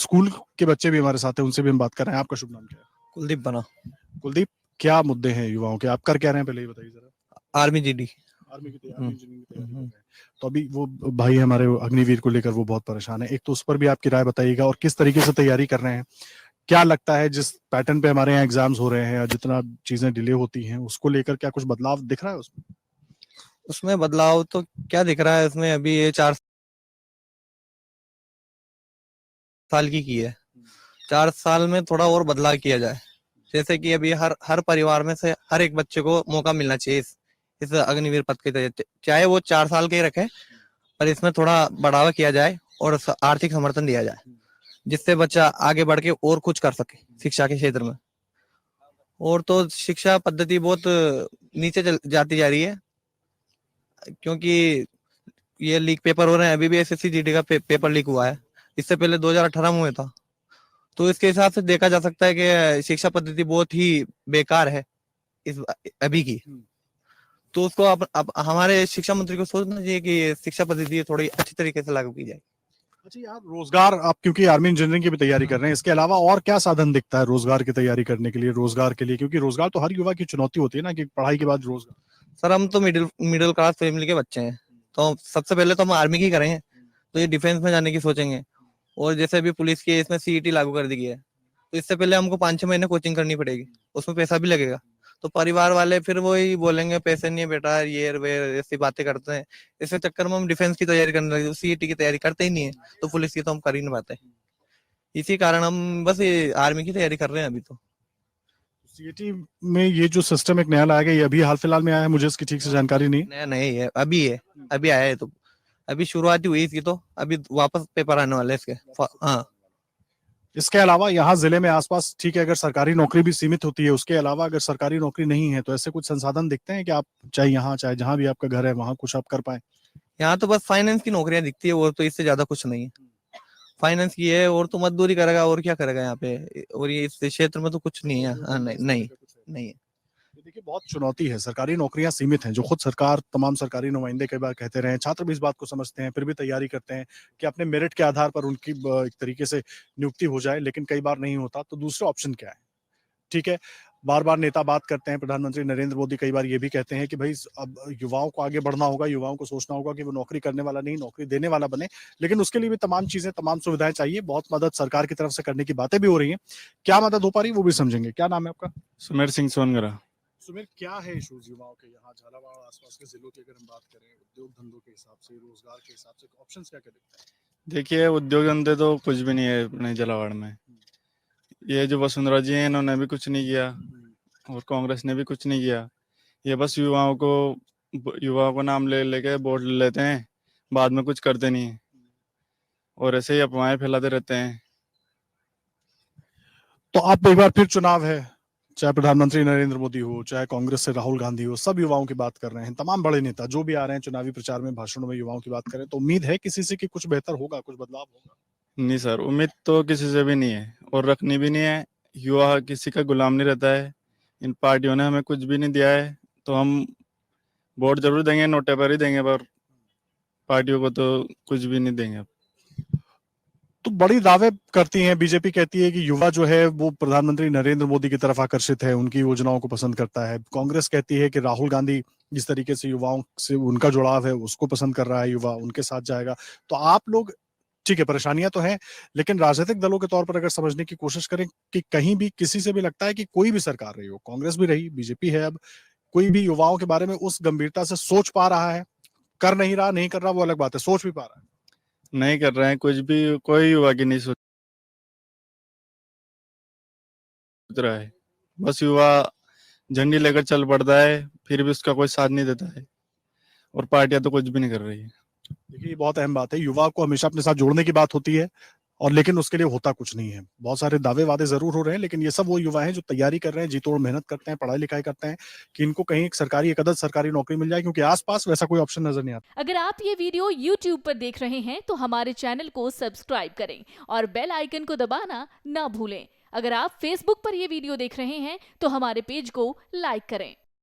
School के बच्चे भी हमारे साथ हैं, उनसे भी हम बात कर रहे हैं। आपका शुभ नाम क्या है? कुलदीप बना। कुलदीप, क्या मुद्दे हैं युवाओं के? आप कर क्या रहे हैं, पहले ये बताइए जरा। Army GD. आर्मी की तैयारी, हम्म, इंजीनियरिंग की तैयारी कर हम्म। रहे हैं। तो अभी वो भाई हमारे अग्निवीर को लेकर वो बहुत परेशान है। एक तो उस पर भी आपकी राय बताइएगा, और किस तरीके से तैयारी कर रहे हैं। क्या लगता है जिस पैटर्न पे हमारे यहाँ एग्जाम्स हो रहे हैं, जितना चीजें डिले होती हैं, उसको लेकर क्या कुछ बदलाव दिख रहा है उसमें? उसमें बदलाव तो क्या दिख रहा है, उसमें अभी ये 4 साल की है। 4 साल में थोड़ा और बदलाव किया जाए। जैसे कि अभी हर हर परिवार में से हर एक बच्चे को मौका मिलना चाहिए इस अग्निवीर पद के तहत, चाहे वो 4 साल के ही रखे, पर इसमें थोड़ा बढ़ावा किया जाए और आर्थिक समर्थन दिया जाए, जिससे बच्चा आगे बढ़ के और कुछ कर सके शिक्षा के क्षेत्र में। और तो शिक्षा पद्धति बहुत नीचे जाती जा रही है, क्योंकि ये लीक पेपर हो रहे हैं। अभी भी एसएससी जीडी का पेपर लीक हुआ है, इससे पहले 2018 में हुआ था। तो इसके हिसाब से देखा जा सकता है कि शिक्षा पद्धति बहुत ही बेकार है इस अभी की। तो उसको अब हमारे शिक्षा मंत्री को सोचना चाहिए कि शिक्षा पद्धति थोड़ी अच्छी तरीके से लागू की जाए। अच्छा यार, रोजगार, आप क्योंकि आर्मी इंजीनियरिंग की भी तैयारी कर रहे हैं, इसके अलावा और क्या साधन दिखता है रोजगार की तैयारी करने के लिए, रोजगार के लिए? क्योंकि रोजगार तो हर युवा की चुनौती होती है ना, कि पढ़ाई के बाद रोजगार। सर, हम तो मिडिल मिडिल क्लास फैमिली के बच्चे हैं, तो सबसे पहले तो हम आर्मी की करेंगे, तो ये डिफेंस में जाने की सोचेंगे। और जैसे अभी पुलिस की इसमें सीईटी लागू कर दी गई है, तो इससे पहले हमको 5-6 महीने कोचिंग करनी पड़ेगी, उसमें पैसा भी लगेगा। तो परिवार वाले फिर वही बोलेंगे पैसे नहीं है बेटा, ये वे ऐसी बातें करते हैं। इस चक्कर में हम डिफेंस की तैयारी करने लगे, सीईटी की तैयारी करते ही नहीं है, तो पुलिस की तो हम कर ही नहीं पाते। इसी कारण हम बस ये आर्मी की तैयारी कर रहे हैं अभी तो। सीईटी में ये जो सिस्टम एक नया लाया गया, ये अभी हाल फिलहाल में आया है, मुझे इसकी ठीक से जानकारी नहीं। नया नहीं है, अभी है, अभी आया है। तो अभी शुरुआत ही हुई इसकी, तो अभी वापस पेपर आने वाले हैं इसके। हाँ। इसके अलावा यहाँ जिले में आसपास, ठीक है, अगर सरकारी नौकरी भी सीमित होती है, उसके अलावा अगर सरकारी नौकरी नहीं है, तो ऐसे कुछ संसाधन दिखते हैं कि आप चाहे यहाँ चाहे जहां भी आपका घर है वहां कुछ आप कर पाए? यहाँ तो बस फाइनेंस की नौकरियां दिखती है, और तो इससे ज्यादा कुछ नहीं है। फाइनेंस की है, और तो मजदूरी करेगा और क्या करेगा यहाँ पे। और ये इस क्षेत्र में तो कुछ नहीं है। हाँ, नहीं नहीं नहीं है। ये देखिए, बहुत चुनौती है, सरकारी नौकरियां सीमित हैं, जो खुद सरकार, तमाम सरकारी नुमाइंदे कई बार कहते रहे हैं। छात्र भी इस बात को समझते हैं, फिर भी तैयारी करते हैं कि अपने मेरिट के आधार पर उनकी एक तरीके से नियुक्ति हो जाए, लेकिन कई बार नहीं होता। तो दूसरा ऑप्शन क्या है? ठीक है, बार बार नेता बात करते हैं, प्रधानमंत्री नरेंद्र मोदी कई बार ये भी कहते हैं कि भाई अब युवाओं को आगे बढ़ना होगा, युवाओं को सोचना होगा कि वो नौकरी करने वाला नहीं, नौकरी देने वाला बने। लेकिन उसके लिए भी तमाम चीजें, तमाम सुविधाएं चाहिए। बहुत मदद सरकार की तरफ से करने की बातें भी हो रही हैं। क्या मदद हो पा रही है वो भी समझेंगे। क्या नाम है आपका? सुमेर सिंह सोनगरा। सुमेर, क्या है इशूज युवाओं के यहाँ झालावाड़ और आसपास के जिलों की? अगर हम बात करें उद्योग धंधों के हिसाब से, रोजगार के हिसाब से, ऑप्शंस क्या क्या दिखते हैं? देखिए, उद्योग धंधे तो कुछ भी नहीं है अपने झालावाड़ में। ये जो वसुंधरा जी हैं, इन्होंने भी कुछ नहीं किया, और कांग्रेस ने भी कुछ नहीं किया। ये बस युवाओं को नाम ले लेके वोट ले लेते हैं, बाद में कुछ करते नहीं है, और ऐसे ही अफवाहें फैलाते रहते हैं। तो अब एक बार फिर चुनाव है, चाहे प्रधानमंत्री नरेंद्र मोदी हो, चाहे कांग्रेस से राहुल गांधी हो, सब युवाओं की बात कर रहे हैं। तमाम बड़े नेता जो भी आ रहे हैं चुनावी प्रचार में, भाषणों में युवाओं की बात करें, तो उम्मीद है किसी से कि कुछ बेहतर होगा, कुछ बदलाव होगा? नहीं सर, उम्मीद तो किसी से भी नहीं है, और रखनी भी नहीं है। युवा किसी का गुलाम नहीं रहता है। इन पार्टियों ने हमें कुछ भी नहीं दिया है, तो हम वोट जरूर देंगे, नोटे पर ही देंगे, पर पार्टियों को तो कुछ भी नहीं देंगे। तो बड़ी दावे करती हैं बीजेपी, कहती है कि युवा जो है वो प्रधानमंत्री नरेंद्र मोदी की तरफ आकर्षित है, उनकी योजनाओं को पसंद करता है। कांग्रेस कहती है कि राहुल गांधी जिस तरीके से युवाओं से उनका जुड़ाव है उसको पसंद कर रहा है, युवा उनके साथ जाएगा। तो आप लोग, ठीक है, परेशानियां तो हैं, लेकिन राजनीतिक दलों के तौर पर अगर समझने की कोशिश करें कि कहीं भी किसी से भी लगता है कि कोई भी सरकार रही हो, कांग्रेस भी रही, बीजेपी है अब, कोई भी युवाओं के बारे में उस गंभीरता से सोच पा रहा है? कर नहीं रहा, नहीं कर रहा वो अलग बात है, सोच भी पा रहा है? नहीं कर रहे हैं कुछ भी, कोई युवा की नहीं सोच रहा है। बस युवा झंडी लेकर चल पड़ता है, फिर भी उसका कोई साथ नहीं देता है, और पार्टियां तो कुछ भी नहीं कर रही है। देखिए, ये बहुत अहम बात है, युवा को हमेशा अपने साथ जोड़ने की बात होती है, और लेकिन उसके लिए होता कुछ नहीं है। बहुत सारे दावे वादे जरूर हो रहे हैं, लेकिन ये सब वो युवा हैं जो तैयारी कर रहे हैं, जी तोड़ मेहनत करते हैं, पढ़ाई लिखाई करते हैं कि इनको कहीं एक सरकारी, एक अदद सरकारी नौकरी मिल जाए, क्योंकि आसपास वैसा कोई ऑप्शन नजर नहीं आता। अगर आप ये वीडियो YouTube पर देख रहे हैं तो हमारे चैनल को सब्सक्राइब करें और बेल आइकन को दबाना ना भूलें। अगर आप Facebook पर ये वीडियो देख रहे हैं तो हमारे पेज को लाइक करें।